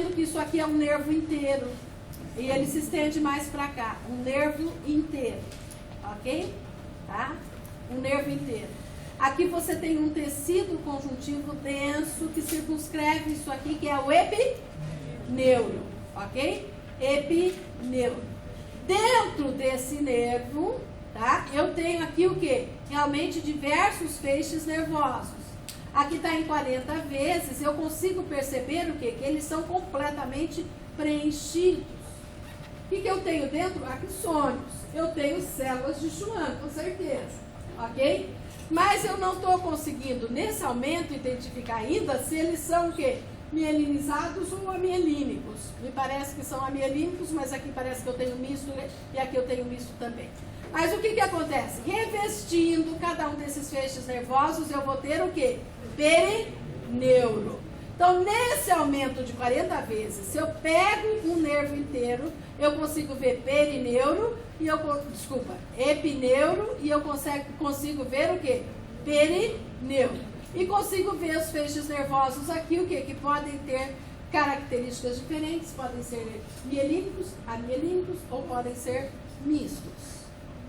vendo que isso aqui é um nervo inteiro. E ele se estende mais para cá. Um nervo inteiro. Ok? Tá? Um nervo inteiro. Aqui você tem um tecido conjuntivo denso que circunscreve isso aqui, que é o epineuro. Ok? Epineuro. Dentro desse nervo, tá? Eu tenho aqui o quê? Realmente diversos feixes nervosos. Aqui está em 40 vezes, eu consigo perceber o quê? Que eles são completamente preenchidos. O que eu tenho dentro? Axônios. Eu tenho células de Schwann, com certeza. Ok? Mas eu não estou conseguindo, nesse aumento, identificar ainda se eles são o quê? Mielinizados ou amielínicos. Me parece que são amielínicos, mas aqui parece que eu tenho misto e aqui eu tenho misto também. Mas o que acontece? Revestindo cada um desses feixes nervosos, eu vou ter o quê? Perineuro. Então, nesse aumento de 40 vezes, se eu pego um nervo inteiro, eu consigo ver perineuro, epineuro, e eu consigo ver o quê? Perineuro. E consigo ver os feixes nervosos aqui, o quê? Que podem ter características diferentes, podem ser mielínicos, amielínicos, ou podem ser mistos.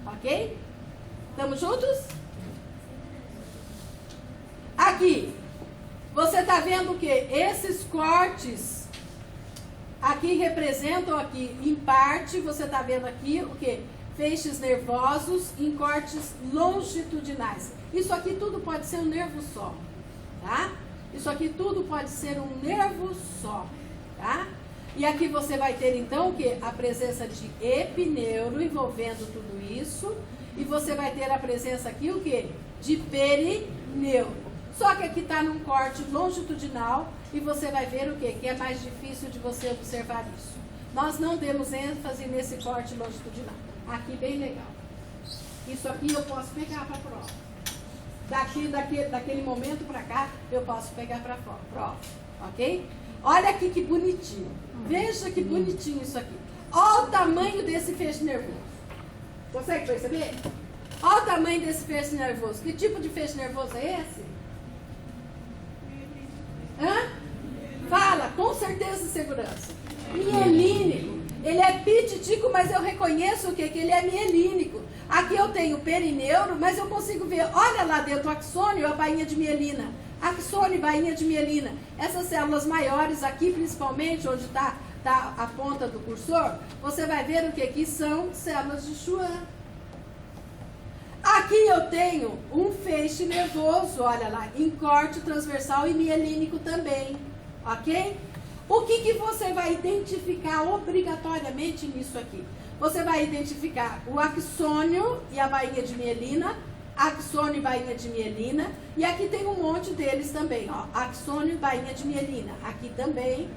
Ok? Estamos juntos? Aqui, você está vendo que esses cortes aqui representam aqui, em parte, você está vendo aqui o que? Feixes nervosos em cortes longitudinais. Isso aqui tudo pode ser um nervo só, tá? Isso aqui tudo pode ser um nervo só, tá? E aqui você vai ter então o que? A presença de epineuro envolvendo tudo isso. E você vai ter a presença aqui o que? De perineuro. Só que aqui está num corte longitudinal e você vai ver o que? Que é mais difícil de você observar isso. Nós não demos ênfase nesse corte longitudinal. Aqui bem legal. Isso aqui eu posso pegar para a prova. Daquele momento para cá eu posso pegar para a prova. Ok? Olha aqui que bonitinho. Veja que bonitinho isso aqui. Olha o tamanho desse feixe nervoso. Consegue perceber? Olha o tamanho desse feixe nervoso. Que tipo de feixe nervoso é esse? Hã? Fala, com certeza e segurança. Mielínico. Ele é pititico, mas eu reconheço o quê? Que ele é mielínico. Aqui eu tenho perineuro, mas eu consigo ver, olha lá dentro, o axônio, a bainha de mielina. Axônio, bainha de mielina. Essas células maiores aqui, principalmente, onde está a ponta do cursor, você vai ver o que aqui são células de Schwann. Aqui eu tenho um feixe nervoso, olha lá, em corte transversal e mielínico também, ok? O que você vai identificar obrigatoriamente nisso aqui? Você vai identificar o axônio e a bainha de mielina, axônio e bainha de mielina, e aqui tem um monte deles também, ó, axônio e bainha de mielina, aqui também.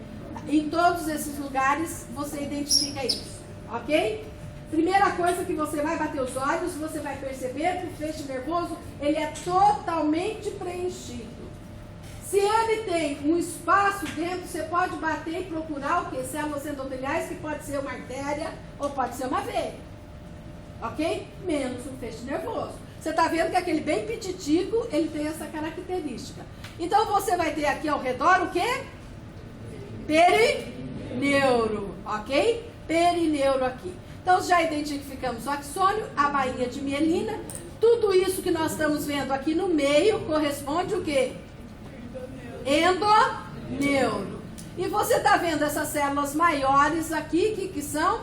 Em todos esses lugares você identifica isso, ok? Primeira coisa que você vai bater os olhos, você vai perceber que o feixe nervoso, ele é totalmente preenchido. Se ele tem um espaço dentro, você pode bater e procurar o que? Células endoteliais, que pode ser uma artéria ou pode ser uma veia. Ok? Menos um feixe nervoso. Você está vendo que aquele bem pititico, ele tem essa característica. Então você vai ter aqui ao redor o quê? Perineuro. Ok? Perineuro aqui. Então já identificamos o axônio, a bainha de mielina. Tudo isso que nós estamos vendo aqui no meio corresponde o quê? Endoneuro. E você está vendo essas células maiores aqui, que são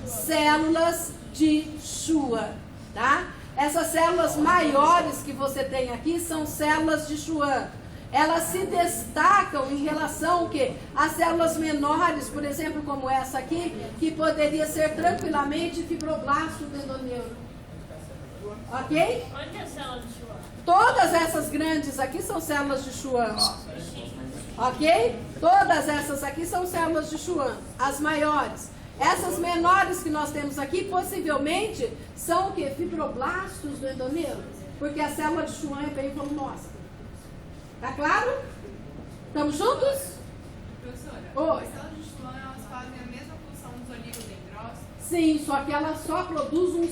células de Schwann, tá? Essas células maiores que você tem aqui são células de Schwann. Elas se destacam em relação ao quê? Às células menores, por exemplo, como essa aqui, que poderia ser tranquilamente fibroblasto do endoneuro. Ok? Onde é a célula de Schwann? Todas essas grandes aqui são células de Schwann. Ok? Todas essas aqui são células de Schwann, as maiores. Essas menores que nós temos aqui, possivelmente, são o quê? Fibroblastos do endoneuro. Porque a célula de Schwann é bem volumosa. Tá claro? Estamos juntos? Professora, Oi. as células de Schwann, elas fazem a mesma função dos oligodendrócitos? Sim, só que ela só produz um